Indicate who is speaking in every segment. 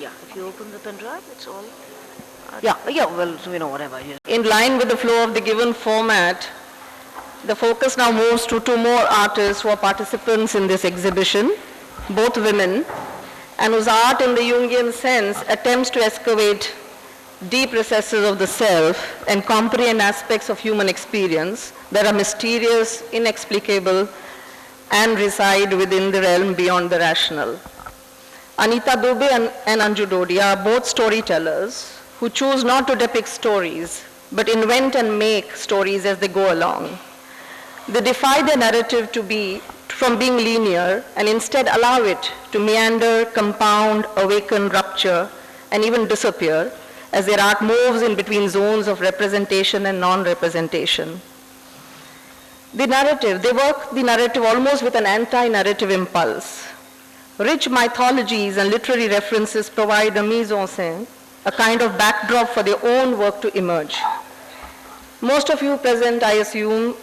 Speaker 1: Yeah, if you open the pen drive, it's all.
Speaker 2: Well, so, whatever. Yeah. In line with the flow of the given format, the focus now moves to two more artists who are participants in this exhibition, both women, and whose art in the Jungian sense attempts to excavate deep recesses of the self and comprehend aspects of human experience that are mysterious, inexplicable, and reside within the realm beyond the rational. Anita Dubey and Anju Dodia are both storytellers who choose not to depict stories, but invent and make stories as they go along. They defy their narrative from being linear and instead allow it to meander, compound, awaken, rupture, and even disappear as their art moves in between zones of representation and non-representation. They work the narrative almost with an anti-narrative impulse. Rich mythologies and literary references provide a mise en scène, a kind of backdrop for their own work to emerge. Most of you present, I assume,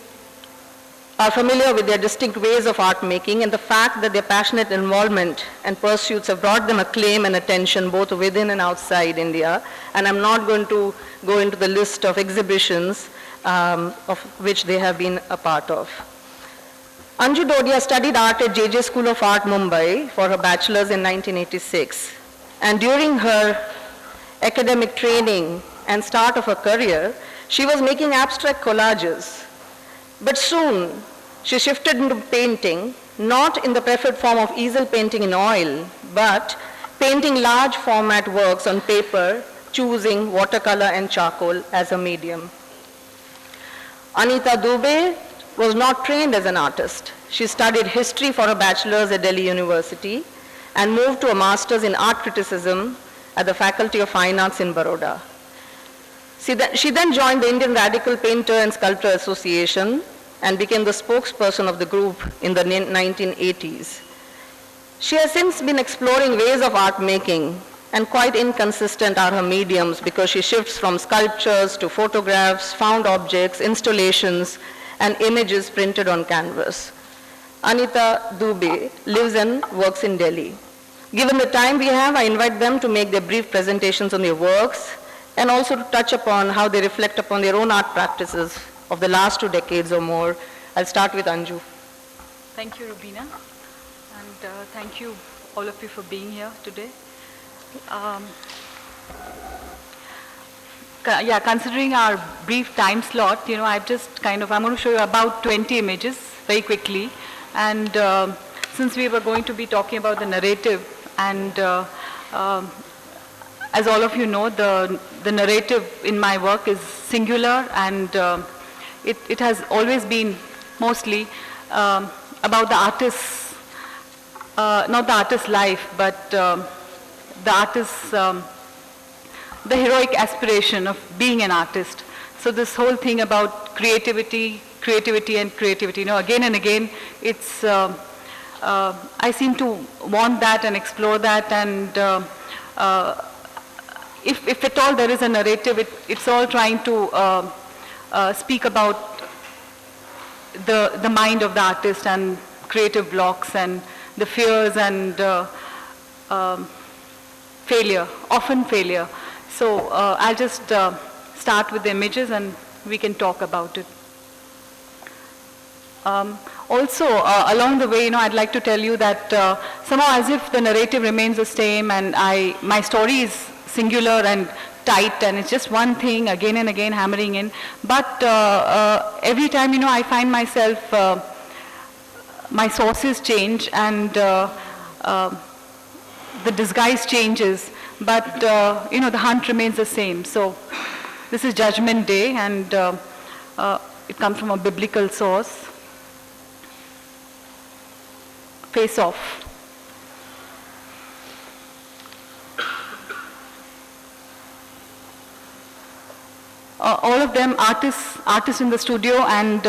Speaker 2: are familiar with their distinct ways of art making and the fact that their passionate involvement and pursuits have brought them acclaim and attention both within and outside India. And I'm not going to go into the list of exhibitions of which they have been a part of. Anju Dodia studied art at JJ School of Art, Mumbai for her bachelor's in 1986. And during her academic training and start of her career, she was making abstract collages. But soon, she shifted into painting, not in the preferred form of easel painting in oil, but painting large format works on paper, choosing watercolor and charcoal as a medium. Anita Dubey was not trained as an artist. She studied history for her bachelor's at Delhi University and moved to a master's in art criticism at the Faculty of Fine Arts in Baroda. She then joined the Indian Radical Painter and Sculptor Association and became the spokesperson of the group in the 1980s. She has since been exploring ways of art making, and quite inconsistent are her mediums because she shifts from sculptures to photographs, found objects, installations, and images printed on canvas. Anita Dubey lives and works in Delhi. Given the time we have, I invite them to make their brief presentations on their works and also to touch upon how they reflect upon their own art practices of the last 2 decades or more. I'll start with Anju.
Speaker 3: Thank you, Rubina, and thank you, all of you, for being here today. Considering our brief time slot, I'm going to show you about 20 images very quickly. And since we were going to be talking about the narrative, and as all of you know, the narrative in my work is singular, and it has always been mostly about the artist's, not the artist's life, but the artist's, the heroic aspiration of being an artist. So this whole thing about creativity, again and again, it's, I seem to want that and explore that, and if at all there is a narrative, it's all trying to speak about the mind of the artist and creative blocks and the fears and failure, often failure. So I'll just start with the images and we can talk about it. Also, along the way, I'd like to tell you that somehow as if the narrative remains the same and my story is singular and tight and it's just one thing again and again hammering in. But every time, I find myself, my sources change and the disguise changes, but the hunt remains the same. So this is Judgment Day, and it comes from a biblical source. Face Off. All of them artists in the studio, and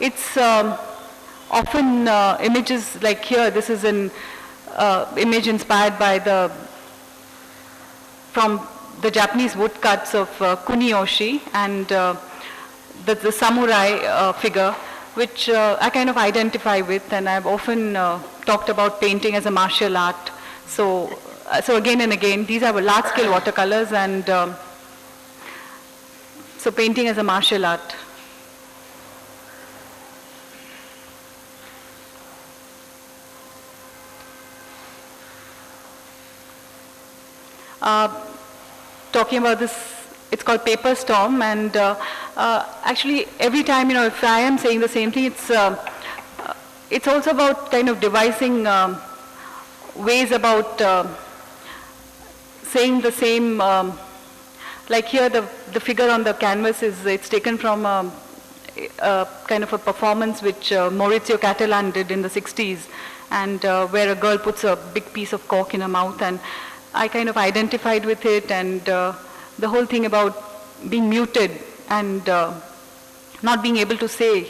Speaker 3: it's often images like here. This is an image inspired by from the Japanese woodcuts of Kuniyoshi and the samurai figure, which I kind of identify with, and I've often talked about painting as a martial art. So so again and again, these are large-scale watercolors, and so painting as a martial art. Talking about this, it's called Paper Storm, and actually every time, if I am saying the same thing, it's also about kind of devising ways about saying the same, like here the figure on the canvas it's taken from a kind of a performance which Maurizio Cattelan did in the 60s, and where a girl puts a big piece of cork in her mouth, and I kind of identified with it, and the whole thing about being muted and not being able to say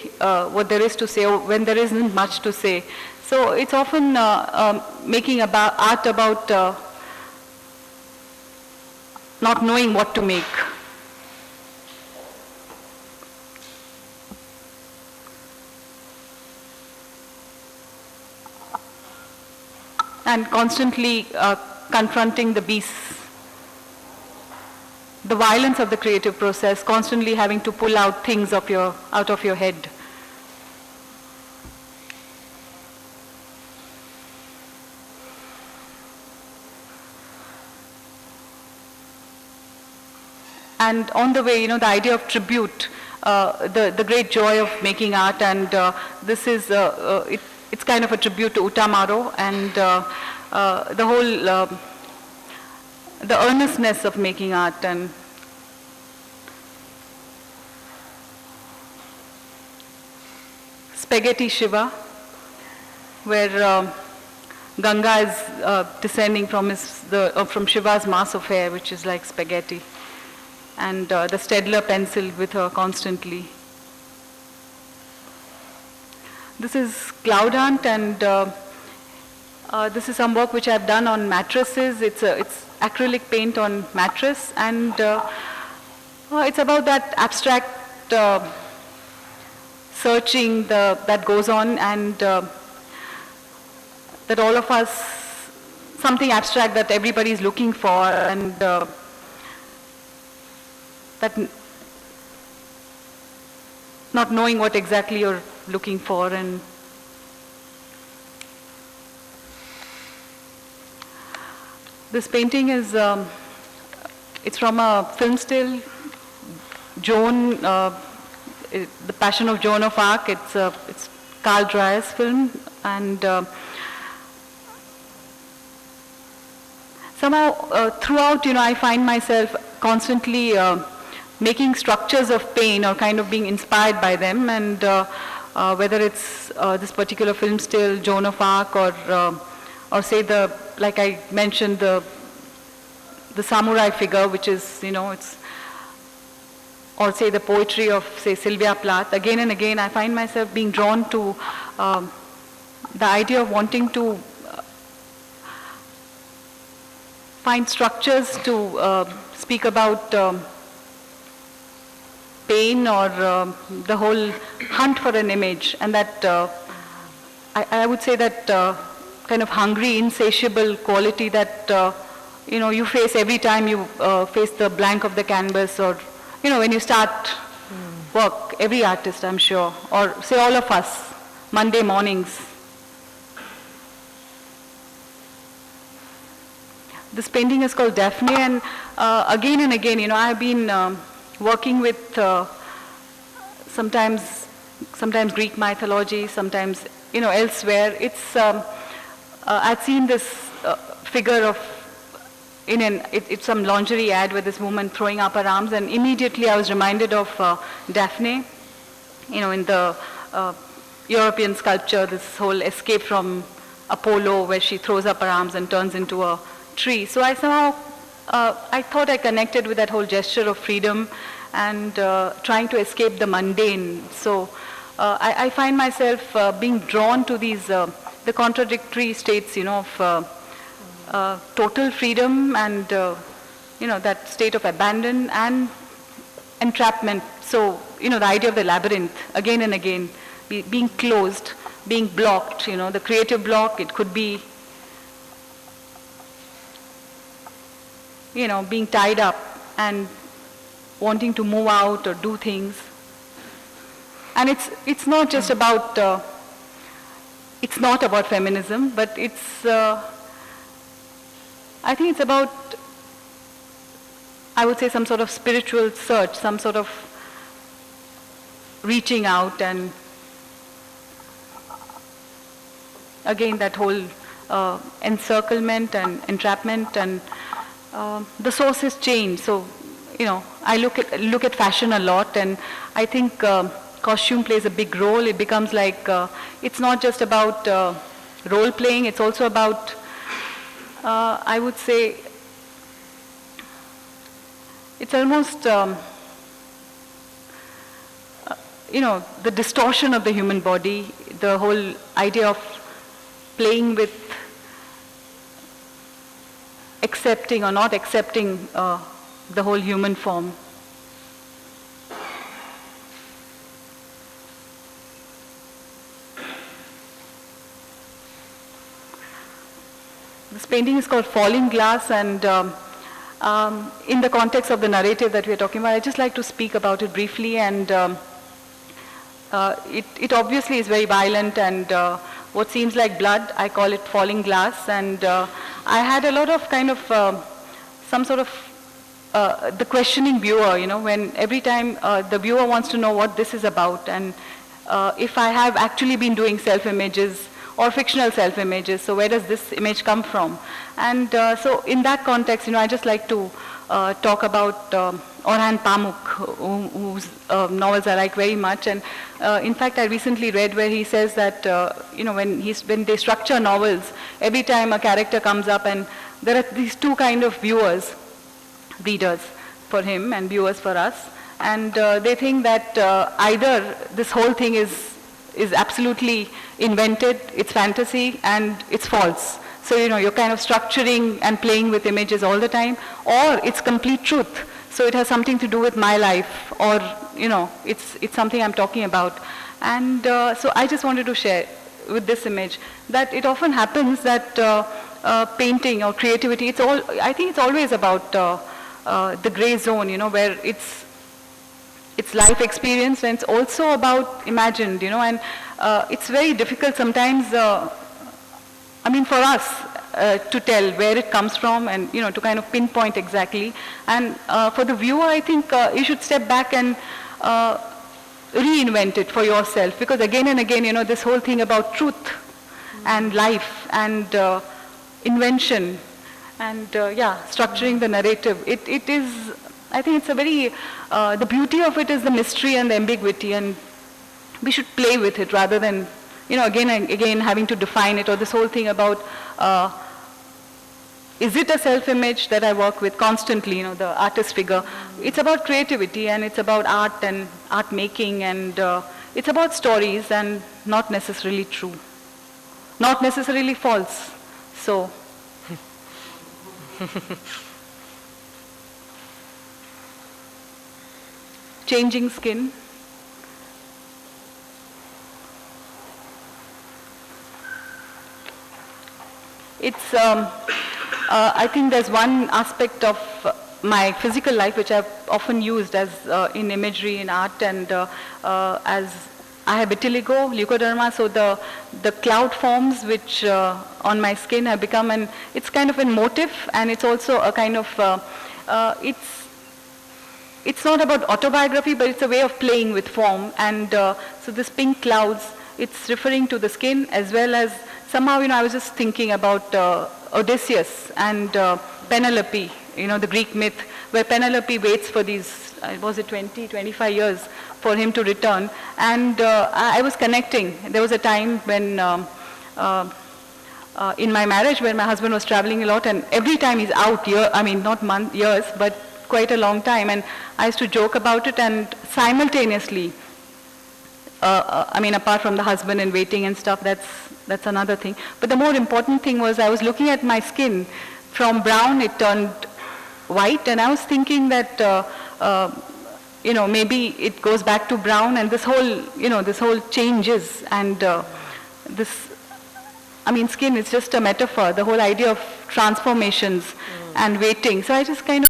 Speaker 3: what there is to say, or when there isn't much to say. So it's often making art about not knowing what to make. And constantly confronting the beasts, the violence of the creative process, constantly having to pull out things out of your head. And on the way, the idea of tribute, the great joy of making art, and this is, it's kind of a tribute to Utamaro, and the whole, the earnestness of making art. And Spaghetti Shiva, where Ganga is descending from from Shiva's mass of hair, which is like spaghetti, and the Staedtler pencil with her constantly. This is Cloud Hunt, and this is some work which I've done on mattresses. It's acrylic paint on mattress, and it's about that abstract searching that goes on, and that all of us, something abstract that everybody is looking for, and that not knowing what exactly you're looking for. And this painting is, it's from a film still, Joan, The Passion of Joan of Arc. It's Carl Dreyer's film, and somehow throughout, I find myself constantly making structures of pain, or kind of being inspired by them, and whether it's this particular film still, Joan of Arc, or say like I mentioned, the samurai figure, which is, it's, or say the poetry of, say, Sylvia Plath. Again and again, I find myself being drawn to the idea of wanting to find structures to speak about pain, or the whole hunt for an image, and that I would say that kind of hungry, insatiable quality that you face every time you face the blank of the canvas, or when you start work, every artist, I'm sure, or say all of us, Monday mornings. This painting is called Daphne, and again and again, I've been working with sometimes Greek mythology, sometimes elsewhere. It's I'd seen this figure of it's some lingerie ad with this woman throwing up her arms, and immediately I was reminded of Daphne, in the European sculpture, this whole escape from Apollo, where she throws up her arms and turns into a tree. So I somehow, I thought I connected with that whole gesture of freedom and trying to escape the mundane. So I find myself being drawn to these, the contradictory states, of total freedom and, that state of abandon and entrapment. So, the idea of the labyrinth, again and again, being closed, being blocked, the creative block, it could be being tied up and wanting to move out or do things. And it's not just about, it's not about feminism, but it's, I think it's about, I would say, some sort of spiritual search, some sort of reaching out, and again that whole encirclement and entrapment, and the source is change. So, I look at fashion a lot, and I think costume plays a big role. It becomes like, it's not just about role playing, it's also about, I would say, it's almost, the distortion of the human body, the whole idea of playing with accepting or not accepting the whole human form. This painting is called Falling Glass, and in the context of the narrative that we're talking about, I'd just like to speak about it briefly. And it obviously is very violent, and what seems like blood, I call it falling glass. And I had a lot of kind of some sort of the questioning viewer, when every time the viewer wants to know what this is about, and if I have actually been doing self-images or fictional self-images, so where does this image come from? And so in that context, I just like to talk about Orhan Pamuk, whose novels I like very much. And in fact, I recently read where he says that when they structure novels, every time a character comes up, and there are these two kind of viewers, readers for him and viewers for us, and they think that either this whole thing is absolutely invented, it's fantasy, and it's false. So, you're kind of structuring and playing with images all the time, or it's complete truth. So it has something to do with my life, or, it's something I'm talking about. And so I just wanted to share with this image that it often happens that painting or creativity, I think it's always about the gray zone, where it's life experience, and it's also about imagined, and it's very difficult sometimes, for us to tell where it comes from, and, to kind of pinpoint exactly. And for the viewer, I think you should step back and reinvent it for yourself, because again and again, this whole thing about truth and life and invention and, structuring the narrative, it is, I think it's a very, the beauty of it is the mystery and the ambiguity, and we should play with it rather than, again and again having to define it, or this whole thing about, is it a self-image that I work with constantly, the artist figure. It's about creativity, and it's about art and art making, and it's about stories, and not necessarily true, not necessarily false. So. Changing skin. It's, I think there's one aspect of my physical life which I've often used as in imagery, in art, and as I have vitiligo, leukoderma, so the cloud forms which on my skin have become it's kind of a motif, and it's also a kind of, it's not about autobiography, but it's a way of playing with form. And so this pink clouds, it's referring to the skin, as well as somehow, I was just thinking about Odysseus and Penelope, the Greek myth, where Penelope waits for these, was it 20, 25 years for him to return. And I was connecting. There was a time when, in my marriage, where my husband was traveling a lot, and every time he's out, not years, but quite a long time. And I used to joke about it, and simultaneously, apart from the husband and waiting and stuff, that's another thing. But the more important thing was I was looking at my skin. From brown, it turned white, and I was thinking that, maybe it goes back to brown, and this whole changes, and skin is just a metaphor. The whole idea of transformations and waiting. So I just kind of